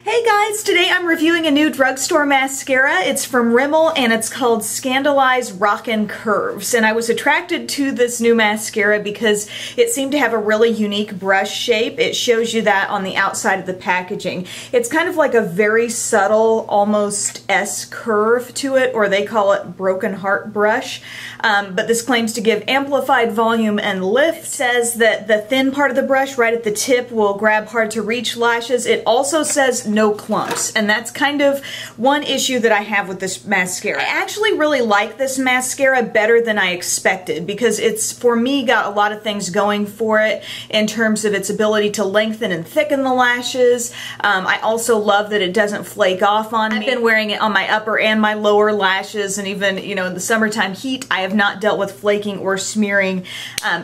Hey guys, today I'm reviewing a new drugstore mascara. It's from Rimmel and it's called ScandalEyes Rockin Curves. And I was attracted to this new mascara because it seemed to have a really unique brush shape. It shows you that on the outside of the packaging. It's kind of like a very subtle, almost S curve to it, or they call it broken heart brush. But this claims to give amplified volume and lift. It says that the thin part of the brush right at the tip will grab hard to reach lashes. It also says no clumps, and that's kind of one issue that I have with this mascara. I actually really like this mascara better than I expected because it's, for me, got a lot of things going for it in terms of its ability to lengthen and thicken the lashes. I also love that it doesn't flake off on me. I've been wearing it on my upper and my lower lashes, and even, you know, in the summertime heat, I have not dealt with flaking or smearing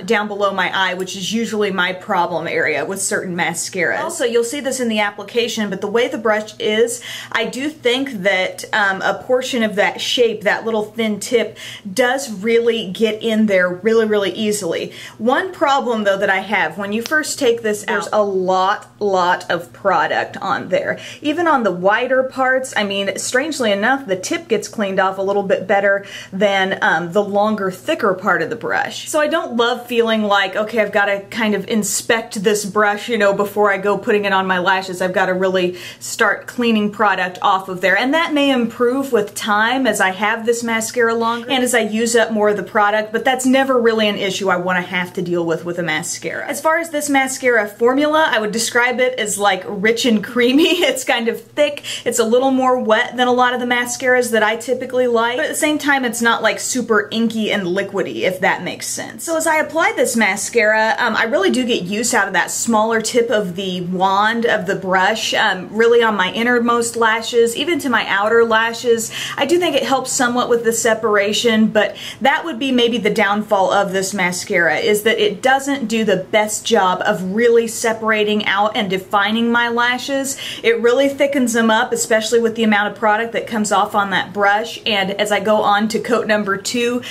down below my eye, which is usually my problem area with certain mascaras. Also, you'll see this in the application, but the way the brush is, I do think that a portion of that shape, that little thin tip, does really get in there really easily. One problem though that I have, when you first take this out, there's a lot of product on there. Even on the wider parts, I mean, strangely enough, the tip gets cleaned off a little bit better than the longer, thicker part of the brush. So I don't love feeling like, okay, I've got to kind of inspect this brush, you know, before I go putting it on my lashes. I've got to really start cleaning product off of there, and that may improve with time as I have this mascara longer and as I use up more of the product, but that's never really an issue I want to have to deal with a mascara. As far as this mascara formula, I would describe it as like rich and creamy. It's kind of thick, it's a little more wet than a lot of the mascaras that I typically like, but at the same time it's not like super inky and liquidy, if that makes sense. So as I apply this mascara, I really do get use out of that smaller tip of the wand of the brush, really on my innermost lashes, even to my outer lashes. I do think it helps somewhat with the separation, but that would be maybe the downfall of this mascara, is that it doesn't do the best job of really separating out and defining my lashes. It really thickens them up, especially with the amount of product that comes off on that brush, and as I go on to coat number 2,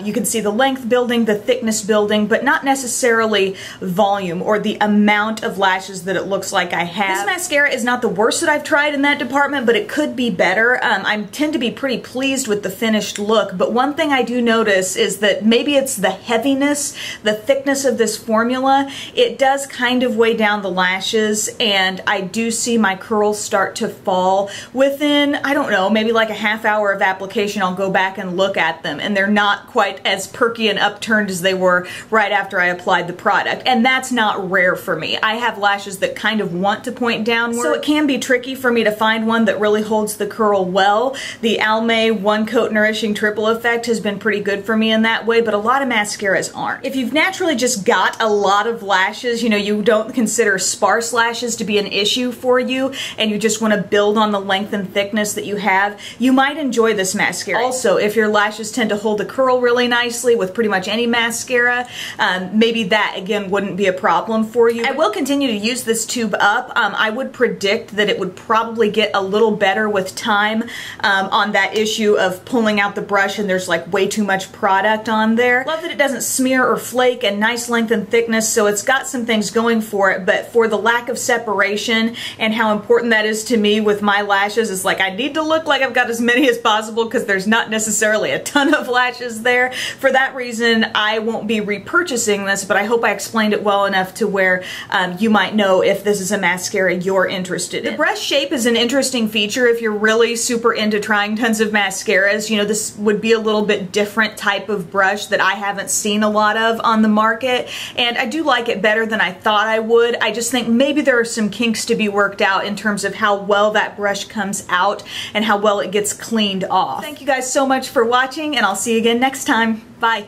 you can see the length building, the thickness building, but not necessarily volume or the amount of lashes that it looks like I have. This mascara is not the worst that I've tried in that department, but it could be better. I tend to be pretty pleased with the finished look, but one thing I do notice is that maybe it's the heaviness, the thickness of this formula. It does kind of weigh down the lashes, and I do see my curls start to fall within, I don't know, maybe like a half hour of application. I'll go back and look at them, and they're not quite as perky and upturned as they were right after I applied the product, and that's not rare for me. I have lashes that kind of want to point downward, so it can be tricky for me to find one that really holds the curl well. The Almay One Coat Nourishing Triple Effect has been pretty good for me in that way, but a lot of mascaras aren't. If you've naturally just got a lot of lashes, you know, you don't consider sparse lashes to be an issue for you, and you just want to build on the length and thickness that you have, you might enjoy this mascara. Also, if your lashes tend to hold the curl really nicely with pretty much any mascara, maybe that again wouldn't be a problem for you. I will continue to use this tube up. I would predict that it would probably get a little better with time on that issue of pulling out the brush and there's like way too much product on there. Love that it doesn't smear or flake, and nice length and thickness, so it's got some things going for it, but for the lack of separation and how important that is to me with my lashes, is like I need to look like I've got as many as possible because there's not necessarily a ton of lashes there. For that reason, I won't be repurchasing this, but I hope I explained it well enough to where you might know if this is a mascara you're interested in. The brush shape is an interesting feature if you're really super into trying tons of mascaras. You know, this would be a little bit different type of brush that I haven't seen a lot of on the market, and I do like it better than I thought I would. I just think maybe there are some kinks to be worked out in terms of how well that brush comes out and how well it gets cleaned off. Thank you guys so much for watching, and I'll see you again next time. Bye.